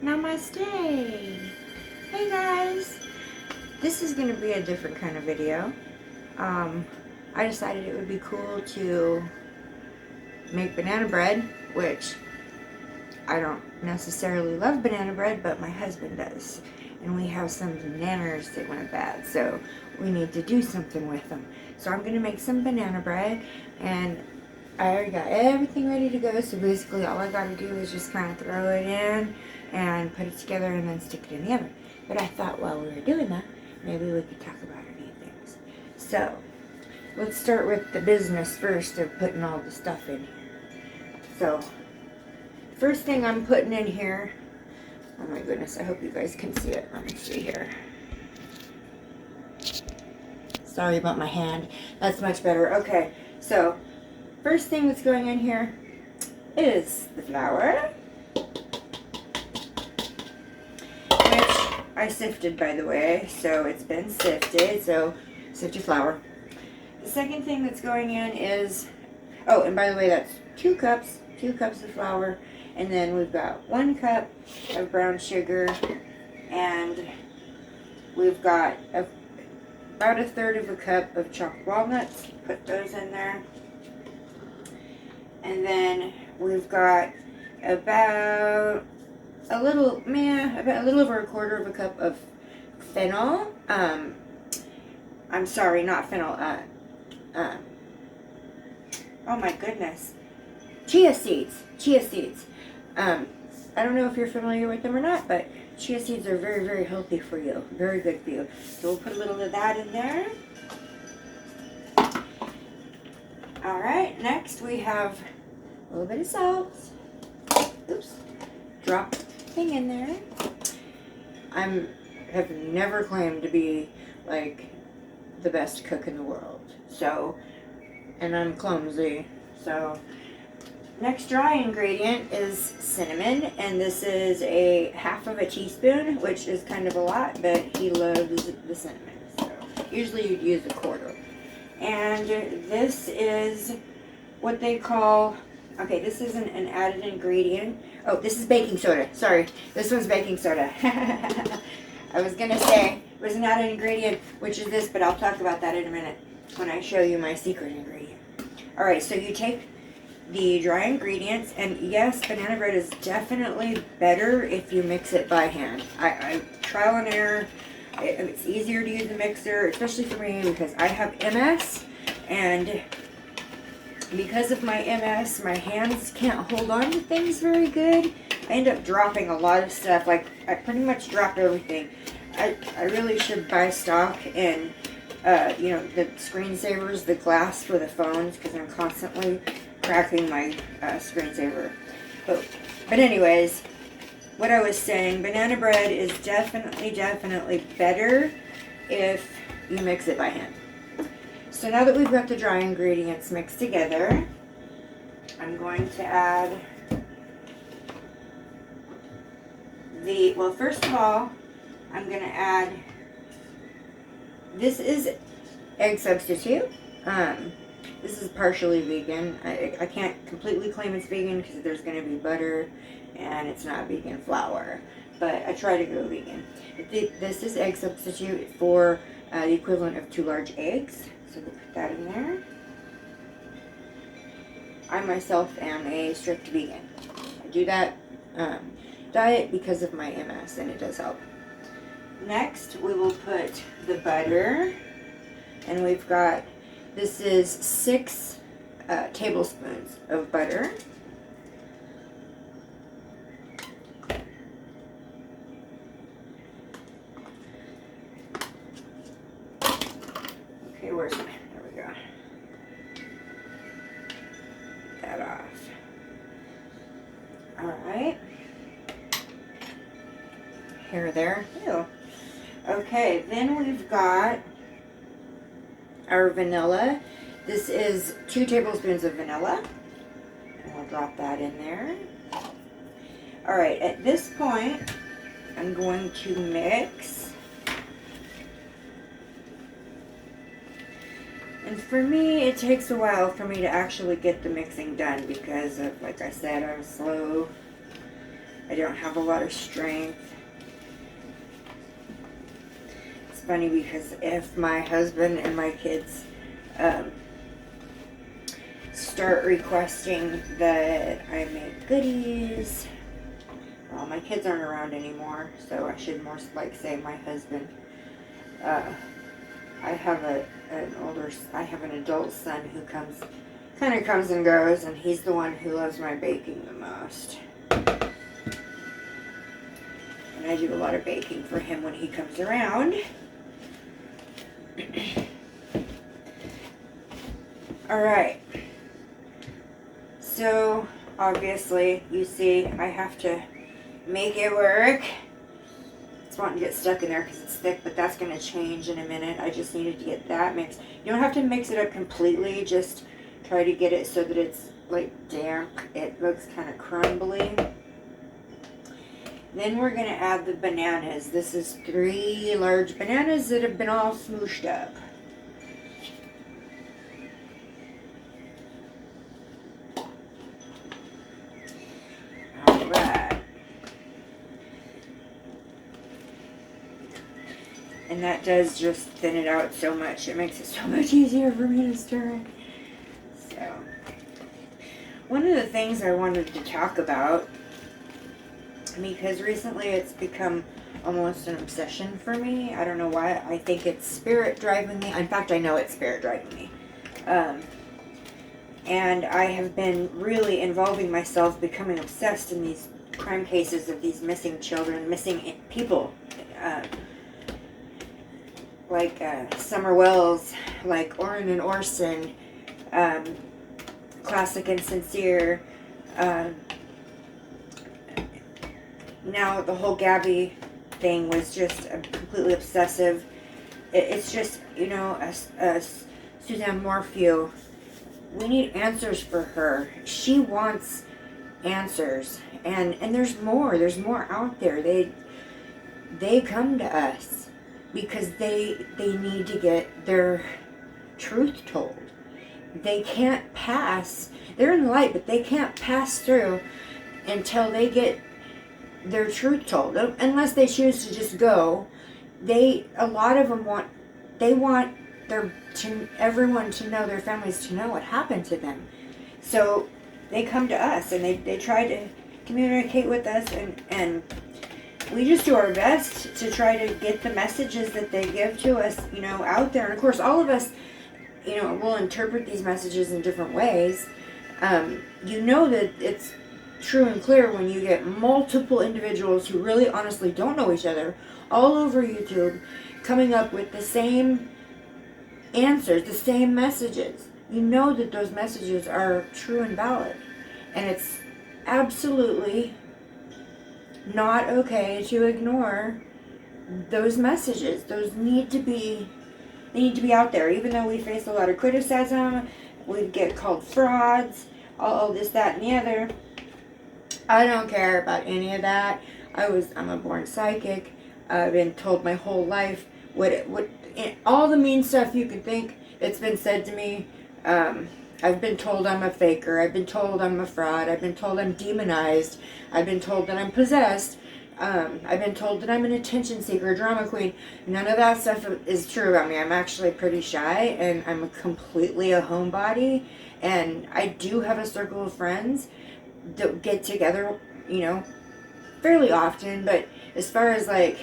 Namaste. Hey guys. This is going to be a different kind of video. I decided it would be cool to make banana bread, which I don't necessarily love banana bread, but my husband does. And we have some bananas that went bad, so we need to do something with them. So I'm going to make some banana bread, and I already got everything ready to go, so basically all I got to do is just kind of throw it in and put it together and then stick it in the oven. But I thought while we were doing that, maybe we could talk about a few things. So, let's start with the business first of putting all the stuff in here. So, first thing I'm putting in here, oh my goodness, I hope you guys can see it. Let me see here. Sorry about my hand. That's much better. Okay, so first thing that's going in here is the flour, which I sifted, by the way, so it's been sifted, so sift your flour. The second thing that's going in is, oh, and by the way, that's 2 cups of flour, and then we've got 1 cup of brown sugar, and we've got about 1/3 of a cup of chopped walnuts. Put those in there. And then we've got about a little over 1/4 of a cup of fennel. I'm sorry, not fennel. Oh my goodness, chia seeds. I don't know if you're familiar with them or not, but chia seeds are very, very healthy for you. Very good for you. So we'll put a little of that in there. Alright, next we have a little bit of salt. Oops. Drop thing in there. Have never claimed to be like the best cook in the world. So, and I'm clumsy. So, next dry ingredient is cinnamon, and this is a 1/2 teaspoon, which is kind of a lot, but he loves the cinnamon. So, usually you'd use 1/4. And this is what they call, okay, this isn't an added ingredient. Oh, this is baking soda. Sorry, this one's baking soda. I was going to say it was an added ingredient, which is this, but I'll talk about that in a minute when I show you my secret ingredient. Alright, so you take the dry ingredients, and yes, banana bread is definitely better if you mix it by hand. I trial and error. It's easier to use a mixer, especially for me because I have MS, and because of my MS, my hands can't hold on to things very good. I end up dropping a lot of stuff. Like, I pretty much dropped everything. I really should buy stock in, you know, the screensavers, the glass for the phones, because I'm constantly cracking my screensaver. But anyways, what I was saying, banana bread is definitely better if you mix it by hand. So now that we've got the dry ingredients mixed together, I'm going to add well, first of all, I'm going to add, this is egg substitute. This is partially vegan. I can't completely claim it's vegan because there's going to be butter and it's not vegan flour, but I try to go vegan. This is egg substitute for the equivalent of 2 large eggs, so we'll put that in there. I myself am a strict vegan. I do that diet because of my MS, and it does help. Next, we will put the butter, and we've got, this is 6 tablespoons of butter. Okay, where's my, there we go. Get that off. Alright. Here, there. Ew. Okay, then we've got our vanilla. This is 2 tablespoons of vanilla. And we'll drop that in there. Alright, at this point, I'm going to mix. And for me, it takes a while for me to actually get the mixing done because of, like I said, I'm slow. I don't have a lot of strength. It's funny because if my husband and my kids start requesting that I make goodies, well, my kids aren't around anymore, so I should more like say my husband. I have I have an adult son who kind of comes and goes, and he's the one who loves my baking the most. And I do a lot of baking for him when he comes around. Alright. So, obviously, you see, I have to make it work. It's wanting to get stuck in there because it's thick, but that's going to change in a minute. I just needed to get that mixed. You don't have to mix it up completely, just try to get it so that it's like damp. It looks kind of crumbly. Then we're going to add the bananas. This is 3 large bananas that have been all smooshed up. Alright. And that does just thin it out so much. It makes it so much easier for me to stir. So, one of the things I wanted to talk about, because recently it's become almost an obsession for me. I don't know why. I think it's spirit driving me. In fact, I know it's spirit driving me. And I have been really involving myself, becoming obsessed in these crime cases of these missing children, missing people. Like Summer Wells, like Orrin and Orson, Classic and Sincere. Now the whole Gabby thing was just completely obsessive. It's just, you know, Suzanne Morphew, we need answers for her. She wants answers, and there's more out there. They come to us because they need to get their truth told. They can't pass. They're in the light, but they can't pass through until they get their truth told, unless they choose to just go. A lot of them want everyone to know, their families to know what happened to them. So they come to us and they try to communicate with us, and we just do our best to try to get the messages that they give to us, you know, out there. And of course, all of us, you know, will interpret these messages in different ways. You know that it's true and clear when you get multiple individuals who really honestly don't know each other all over YouTube coming up with the same answers, the same messages. You know that those messages are true and valid, and it's absolutely not okay to ignore those messages. Those need to be out there. Even though we face a lot of criticism, we get called frauds, all this, that, and the other. I don't care about any of that. I'm a born psychic. I've been told my whole life all the mean stuff you could think. It's been said to me. I've been told I'm a faker. I've been told I'm a fraud. I've been told I'm demonized. I've been told that I'm possessed. I've been told that I'm an attention seeker, drama queen. None of that stuff is true about me. I'm actually pretty shy, and I'm completely a homebody. And I do have a circle of friends that get together, you know, fairly often. But as far as like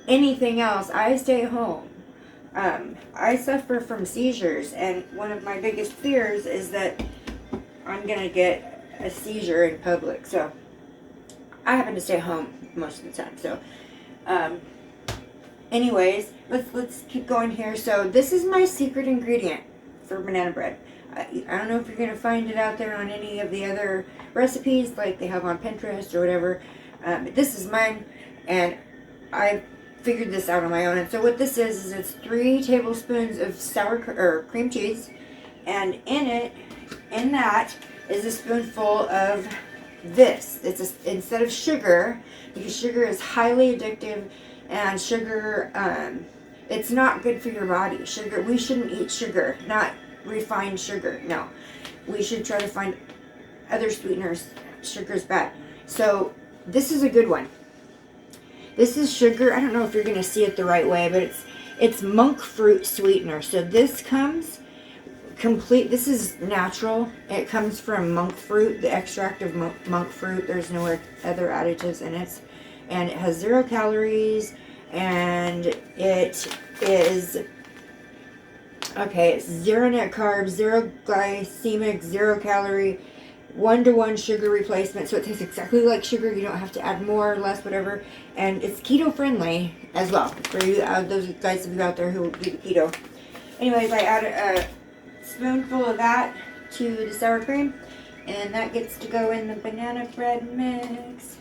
anything else, I stay home. I suffer from seizures, and one of my biggest fears is that I'm gonna get a seizure in public. So I happen to stay home most of the time. So anyways, let's keep going here. So this is my secret ingredient for banana bread. I don't know if you're gonna find it out there on any of the other recipes like they have on Pinterest or whatever. But this is mine, and I figured this out on my own. And so what this is it's 3 tablespoons of cream cheese, and in that is a spoonful of this. Instead of sugar, because sugar is highly addictive, and sugar, it's not good for your body. We shouldn't eat sugar, not refined sugar. No, we should try to find other sweeteners. Sugar's bad. So This is a good one. This is sugar. I don't know if you're going to see it the right way, but it's monk fruit sweetener. So this comes complete. This is natural. It comes from monk fruit, the extract of monk fruit. There's no other additives in it. And it has 0 calories. And it is, okay, it's 0 net carbs, 0 glycemic, 0 calorie, 1-to-1 sugar replacement. So it tastes exactly like sugar. You don't have to add more or less, whatever. And it's keto friendly as well for you, those guys of you out there who do the keto. Anyways, I added a spoonful of that to the sour cream, and that gets to go in the banana bread mix.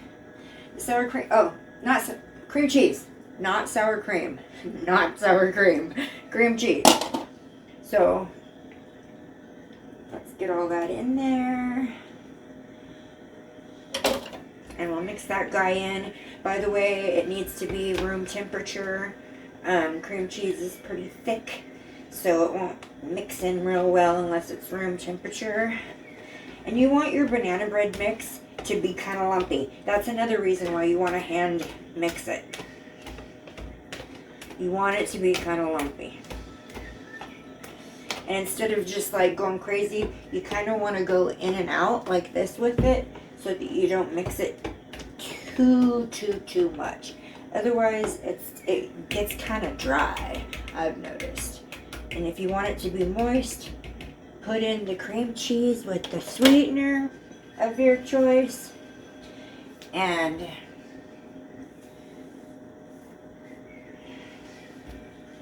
The sour cream, oh, not cream cheese, not sour cream, not sour cream, cream cheese. So let's get all that in there. And we'll mix that guy in. By the way, it needs to be room temperature. Cream cheese is pretty thick, so it won't mix in real well unless it's room temperature. And you want your banana bread mix to be kind of lumpy. That's another reason why you want to hand mix it. You want it to be kind of lumpy. And instead of just like going crazy, you kind of want to go in and out like this with it, so that you don't mix it too much. Otherwise, it gets kind of dry, I've noticed. And if you want it to be moist, put in the cream cheese with the sweetener of your choice. And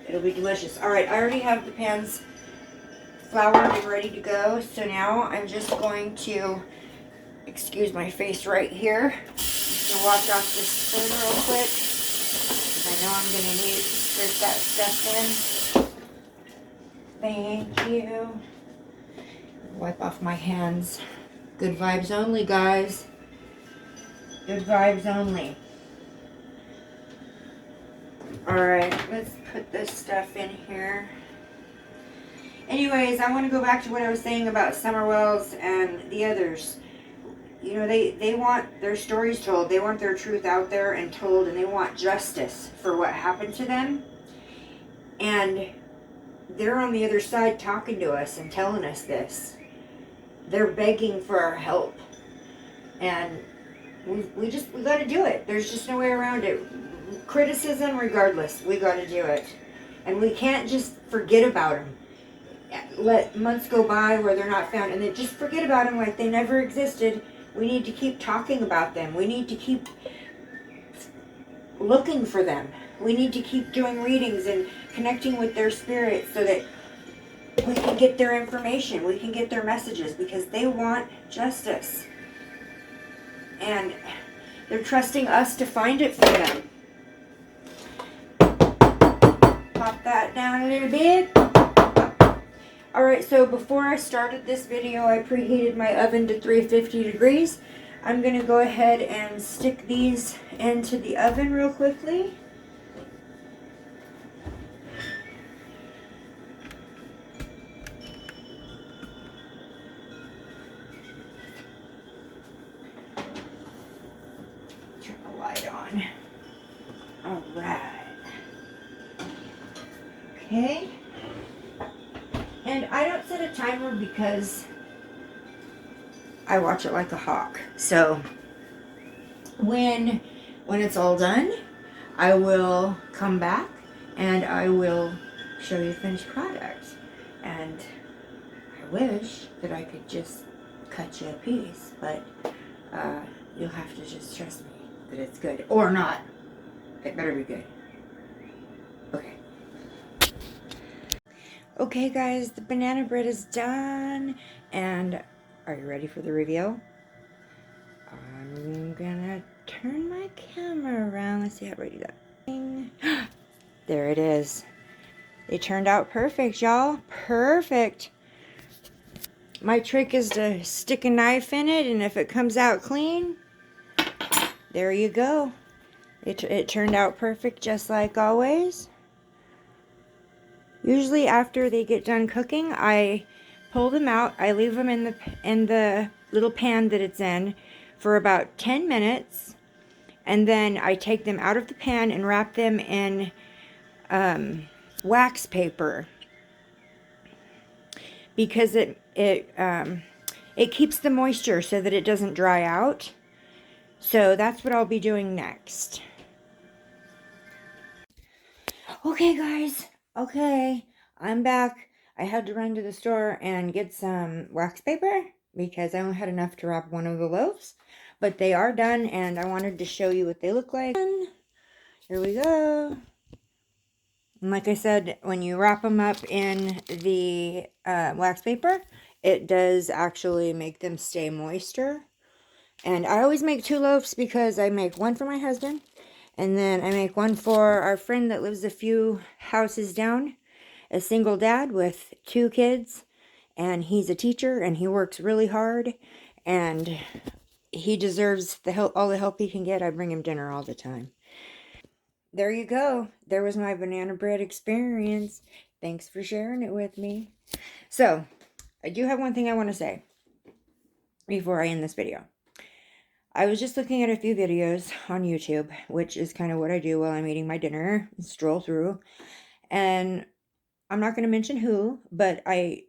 it'll be delicious. Alright, I already have the pans floured and ready to go. So now I'm just going to, excuse my face right here, to wash off this spoon real quick, because I know I'm going to need to squirt that stuff in. Thank you. Wipe off my hands. Good vibes only, guys. Good vibes only. Alright, let's put this stuff in here. Anyways, I want to go back to what I was saying about Summer Wells and the others. You know, they want their stories told. They want their truth out there and told, and they want justice for what happened to them. And they're on the other side talking to us and telling us this. They're begging for our help. And we got to do it. There's just no way around it. Criticism regardless, we got to do it. And we can't just forget about them. Let months go by where they're not found and then just forget about them like they never existed. We need to keep talking about them. We need to keep looking for them. We need to keep doing readings and connecting with their spirits so that we can get their information. We can get their messages, because they want justice. And they're trusting us to find it for them. Pop that down a little bit. Alright, so before I started this video, I preheated my oven to 350 degrees. I'm going to go ahead and stick these into the oven real quickly. Turn the light on. Alright. Okay. And I don't set a timer because I watch it like a hawk. So when it's all done, I will come back and I will show you the finished product. And I wish that I could just cut you a piece, but you'll have to just trust me that it's good. Or not. It better be good. Okay. Okay guys, the banana bread is done, and are you ready for the reveal? I'm gonna turn my camera around. Let's see how ready that. There it is. They turned out perfect, y'all. Perfect. My trick is to stick a knife in it, and if it comes out clean, there you go. It turned out perfect, just like always. Usually after they get done cooking, I pull them out. I leave them in the little pan that it's in for about 10 minutes. And then I take them out of the pan and wrap them in wax paper, because it keeps the moisture so that it doesn't dry out. So that's what I'll be doing next. Okay, guys. Okay, I'm back. I had to run to the store and get some wax paper because I only had enough to wrap one of the loaves. But they are done, and I wanted to show you what they look like. Here we go. And like I said, when you wrap them up in the wax paper, it does actually make them stay moister. And I always make 2 loaves because I make one for my husband, and then I make one for our friend that lives a few houses down, a single dad with 2 kids, and he's a teacher and he works really hard, and he deserves the help, all the help he can get. I bring him dinner all the time. There you go. There was my banana bread experience. Thanks for sharing it with me. So, I do have one thing I want to say before I end this video. I was just looking at a few videos on YouTube, which is kind of what I do while I'm eating my dinner, stroll through. And I'm not going to mention who, but I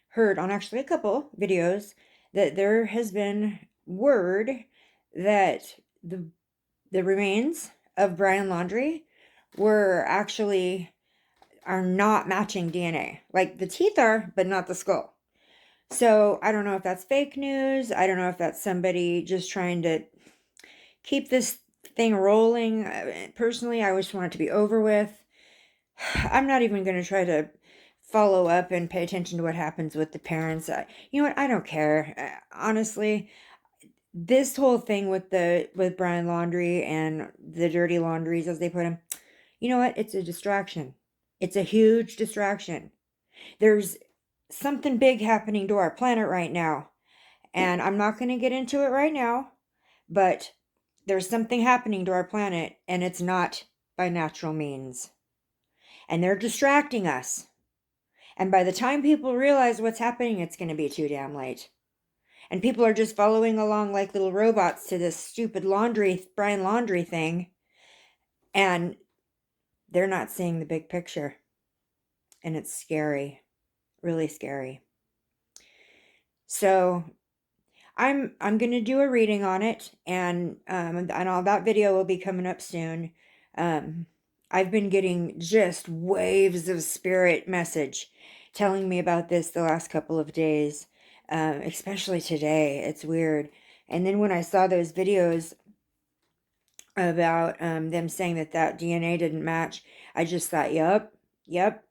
heard on actually a couple videos that there has been word that the remains of Brian Laundrie are not matching DNA. Like, the teeth are, but not the skull. So I don't know if that's fake news. I don't know if that's somebody just trying to keep this thing rolling. Personally, I just want it to be over with. I'm not even going to try to follow up and pay attention to what happens with the parents. You know what? I don't care. Honestly, this whole thing with Brian Laundrie and the dirty laundries, as they put him, you know what? It's a distraction. It's a huge distraction. There's something big happening to our planet right now, and I'm not going to get into it right now, but there's something happening to our planet, and it's not by natural means. And they're distracting us. And by the time people realize what's happening, it's going to be too damn late. And people are just following along like little robots to this stupid Brian Laundrie thing. And they're not seeing the big picture. And it's scary. Really scary. So I'm going to do a reading on it, and all that video will be coming up soon. I've been getting just waves of spirit message telling me about this the last couple of days, especially today. It's weird. And then when I saw those videos about them saying that DNA didn't match, I just thought, yep,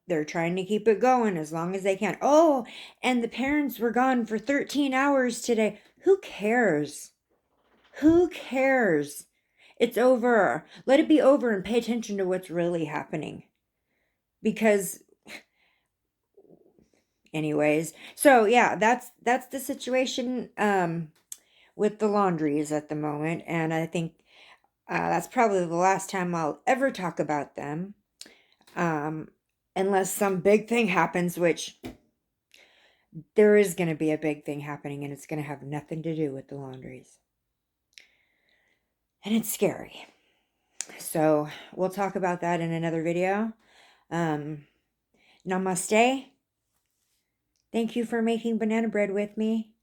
they're trying to keep it going as long as they can. Oh, and the parents were gone for 13 hours today. Who cares? Who cares? It's over. Let it be over and pay attention to what's really happening. Because anyways, so yeah, that's the situation with the Laundries at the moment, and I think that's probably the last time I'll ever talk about them. Unless some big thing happens, which there is going to be a big thing happening, and it's going to have nothing to do with the Laundries. And it's scary. So we'll talk about that in another video. Namaste. Thank you for making banana bread with me.